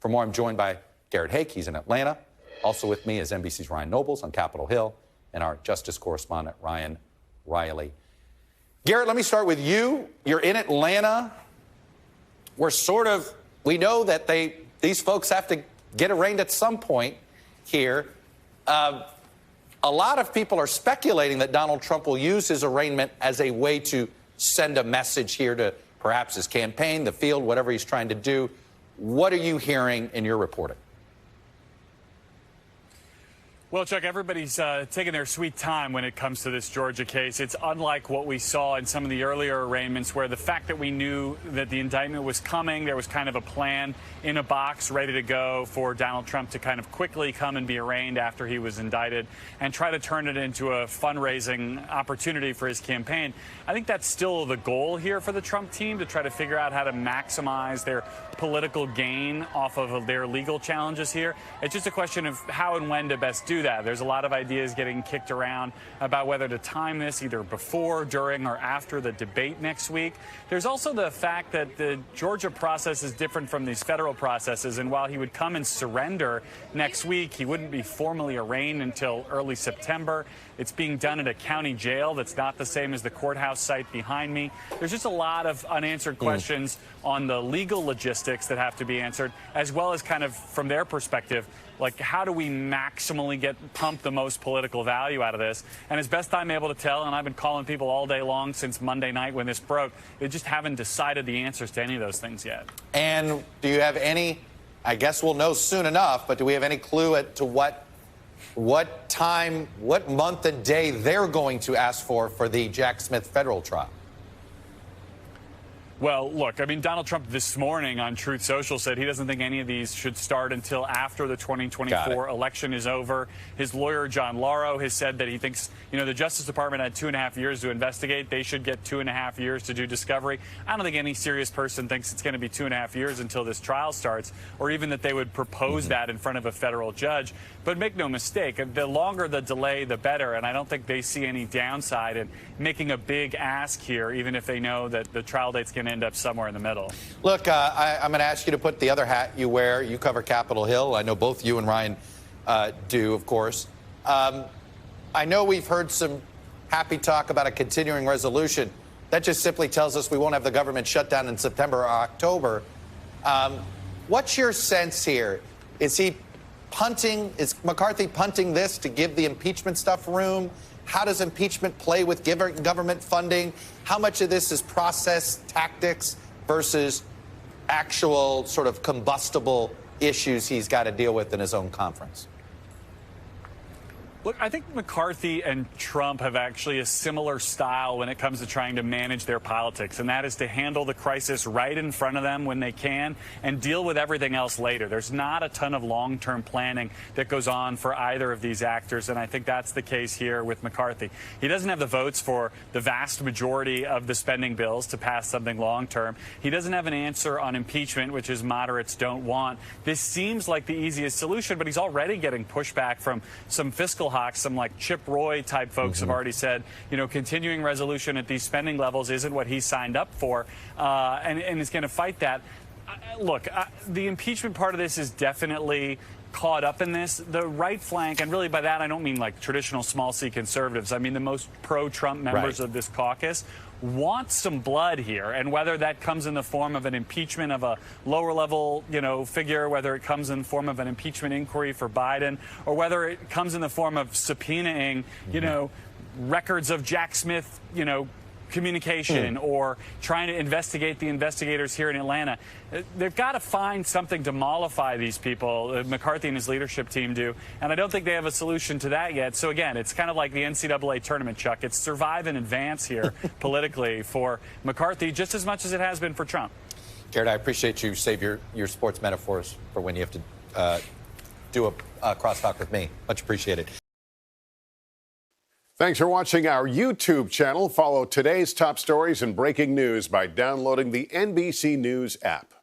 For more, I'm joined by Garrett Haake. He's in Atlanta. Also with me is NBC's Ryan Nobles on Capitol Hill and our justice correspondent, Ryan Riley. Garrett, let me start with you. You're in Atlanta. We know that these folks have to get arraigned at some point here. A lot of people are speculating that Donald Trump will use his arraignment as a way to send a message here to perhaps his campaign, the field, whatever he's trying to do. What are you hearing in your reporting? Well, Chuck, everybody's taking their sweet time when it comes to this Georgia case. It's unlike what we saw in some of the earlier arraignments where the fact that we knew that the indictment was coming, there was kind of a plan in a box ready to go for Donald Trump to kind of quickly come and be arraigned after he was indicted and try to turn it into a fundraising opportunity for his campaign. I think that's still the goal here for the Trump team, to try to figure out how to maximize their political gain off of their legal challenges here. It's just a question of how and when to best do that. There's a lot of ideas getting kicked around about whether to time this either before, during, or after the debate next week. There's also the fact that the Georgia process is different from these federal processes, and while he would come and surrender next week, he wouldn't be formally arraigned until early September. It's being done at a county jail that's not the same as the courthouse site behind me. There's just a lot of unanswered questions on the legal logistics that have to be answered, as well as kind of from their perspective, like how do we maximally pump the most political value out of this? And as best I'm able to tell, and I've been calling people all day long since Monday night when this broke, they just haven't decided the answers to any of those things yet. And do you have any, I guess we'll know soon enough, but do we have any clue as to what time, what month and day they're going to ask for the Jack Smith federal trial? Well, look, I mean, Donald Trump this morning on Truth Social said he doesn't think any of these should start until after the 2024 election is over. His lawyer, John Lauro, has said that he thinks, the Justice Department had 2.5 years to investigate. They should get 2.5 years to do discovery. I don't think any serious person thinks it's going to be 2.5 years until this trial starts, or even that they would propose that in front of a federal judge. But make no mistake, the longer the delay, the better. And I don't think they see any downside in making a big ask here, even if they know that the trial date's going to end up somewhere in the middle. Look, I'm going to ask you to put the other hat you wear. You cover Capitol Hill. I know both you and Ryan do, of course. I know we've heard some happy talk about a continuing resolution. That just simply tells us we won't have the government shut down in September or October. What's your sense here? Is McCarthy punting this to give the impeachment stuff room? How does impeachment play with government funding? How much of this is process tactics versus actual sort of combustible issues he's got to deal with in his own conference? Look, I think McCarthy and Trump have actually a similar style when it comes to trying to manage their politics, and that is to handle the crisis right in front of them when they can and deal with everything else later. There's not a ton of long-term planning that goes on for either of these actors, and I think that's the case here with McCarthy. He doesn't have the votes for the vast majority of the spending bills to pass something long-term. He doesn't have an answer on impeachment, which is moderates don't want. This seems like the easiest solution, but he's already getting pushback from some fiscal hawks. Some like Chip Roy type folks have already said, continuing resolution at these spending levels isn't what he signed up for, and is going to fight that. Look, the impeachment part of this is definitely caught up in this. The right flank, and really by that I don't mean like traditional small C conservatives. I mean the most pro-Trump members of this caucus want some blood here, and whether that comes in the form of an impeachment of a lower level, figure, whether it comes in the form of an impeachment inquiry for Biden, or whether it comes in the form of subpoenaing, records of Jack Smith, communication, or trying to investigate the investigators here in Atlanta. They've got to find something to mollify these people. McCarthy and his leadership team do, and I don't think they have a solution to that yet. So again, it's kind of like the NCAA tournament, Chuck. It's survive and advance here politically for McCarthy just as much as it has been for Trump. Garrett, I appreciate you save your sports metaphors for when you have to do a crosstalk with me. Much appreciated. Thanks for watching our YouTube channel. Follow today's top stories and breaking news by downloading the NBC News app.